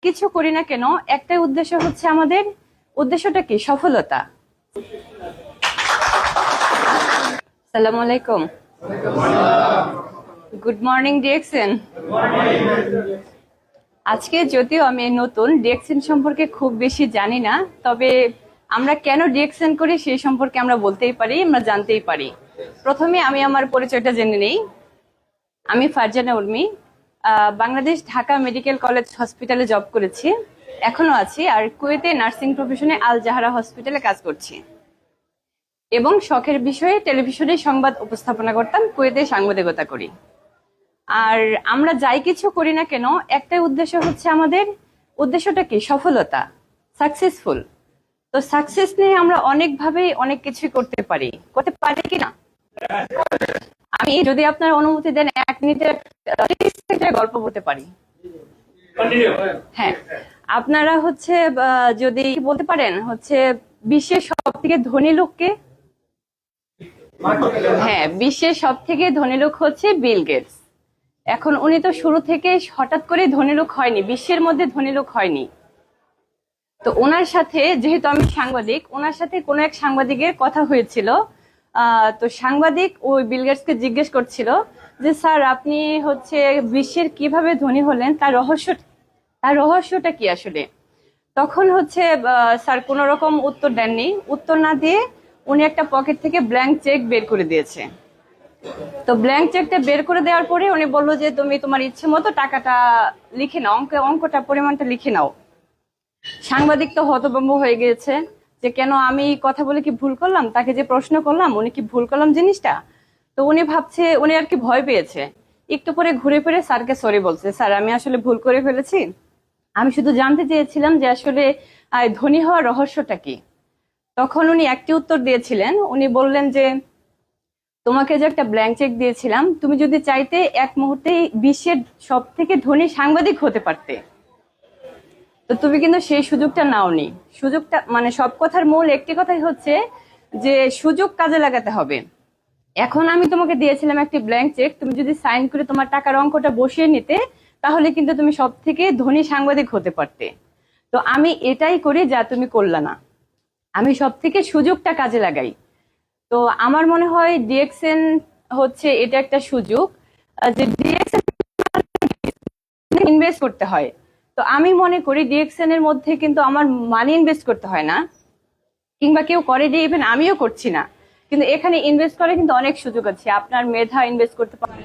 কিছু করি না কেন, একটাই উদ্দেশ্য হচ্ছে আমাদের। উদ্দেশ্যটা কি? সফলতা। আসসালামু আলাইকুম। Good morning DXN. আজকে যদিও আমি নতুন, ডিএক্সএন সম্পর্কে খুব বেশি জানি না, তবে আমরা কেন ডিএক্সএন করি সেই সম্পর্কে আমরা বলতেই পারি, আমরা জানতেই পারি। প্রথমে আমি আমার পরিচয়টা জেনে নেই। আমি ফারজানা উর্মি, বাংলাদেশ ঢাকা মেডিকেল কলেজ হসপিটালে জব করেছি, এখনো আছি। আর কুয়েতে নার্সিং প্রফেশনে আল জাহারা হসপিটালে কাজ করছি এবং শখের বিষয়ে টেলিভিশনে সংবাদ উপস্থাপনা করতাম, কুয়েতে সাংবাদিকতা করি। আর আমরা যাই কিছু করি না কেন, একটাই উদ্দেশ্য হচ্ছে আমাদের। উদ্দেশ্যটা কি? সফলতা, সাকসেসফুল। তো সাকসেস নিয়ে আমরা অনেকভাবেই অনেক কিছু করতে পারি কিনা? আমি যদি আপনার অনুমতি দেন 1 মিনিটের গল্প বলতে পারি। হ্যাঁ, আপনারা হচ্ছে যদি বলতে পারেন হচ্ছে বিশ্বের সব থেকে ধনী লোককে? হ্যাঁ, বিশ্বের সব থেকে ধনী লোক হচ্ছে বিল গেটস। এখন উনি তো শুরু থেকে হঠাৎ করে ধনী লোক হয়নি, বিশ্বের মধ্যে ধনী লোক হয়নি। তো ওনার সাথে, যেহেতু আমি সাংবাদিক, ওনার সাথে কোনো এক সাংবাদিকের কথা হয়েছিল। তো সাংবাদিক ওই বিল গেটসকে জিজ্ঞেস করছিল যে স্যার, আপনি হচ্ছে বিশ্বের কিভাবে ধনী হলেন, তার রহস্যটা কি আসলে? তখন হচ্ছে স্যার কোনো রকম উত্তর দেননি। উত্তর না দিয়ে উনি একটা পকেট থেকে ব্ল্যাঙ্ক চেক বের করে দিয়েছে। তো ব্ল্যাঙ্ক চেকটা বের করে দেওয়ার পরে উনি বললো যে তুমি তোমার ইচ্ছে মতো টাকাটা লিখে নাও, অঙ্কটা পরিমাণটা লিখে নাও। সাংবাদিক তো হতভম্ব হয়ে গিয়েছে যে কেন, আমি কথা বলে কি ভুল করলাম? তাকে যে প্রশ্ন করলাম, উনি কি ভুল করলাম জিনিসটা? তো উনি ভাবছে, উনি আর কি ভয় পেয়েছে। একটু পরে ঘুরে ফিরে স্যারকে সরি বলছে, স্যার আমি আসলে ভুল করে ফেলেছি, আমি শুধু জানতে চেয়েছিলাম যে আসলে ধনী হওয়ার রহস্যটা কি। তখন উনি একটি উত্তর দিয়েছিলেন। উনি বললেন যে তোমাকে যে একটা ব্ল্যাঙ্ক চেক দিয়েছিলাম, তুমি যদি চাইতে এক মুহূর্তে বিশ্বের সব থেকে ধনী সাংবাদিক হতে পারতে, তো তুমি কিন্তু সেই সুযোগটা নাওনি। সুযোগটা মানে সব কথার মূল একটি কথাই হচ্ছে যে সুযোগ কাজে লাগাতে হবে। এখন আমি তোমাকে দিয়েছিলাম একটি ব্ল্যাঙ্ক চেক, তুমি যদি সাইন করে তোমার টাকার অঙ্কটা বসিয়ে নিতে, তাহলে কিন্তু তুমি সব থেকে ধনী সাংবাদিক হতে পারতে। তো আমি এটাই করি যা তুমি করলা না, আমি সব থেকে সুযোগটা কাজে লাগাই। তো আমার মনে হয় ডিএক্সএন হচ্ছে এটা একটা সুযোগ, যে ডিএক্সএন ইনভেস্ট করতে হয়। তো আমি মনে করি ডিএক্সএন এর মধ্যে কিন্তু আমার মানি ইনভেস্ট করতে হয় না, কিংবা কেউ করে দিয়ে ইভেন আমিও করছি না, কিন্তু এখানে ইনভেস্ট করে কিন্তু অনেক সুযোগ আছে। আপনার মেধা ইনভেস্ট করতে পারেন,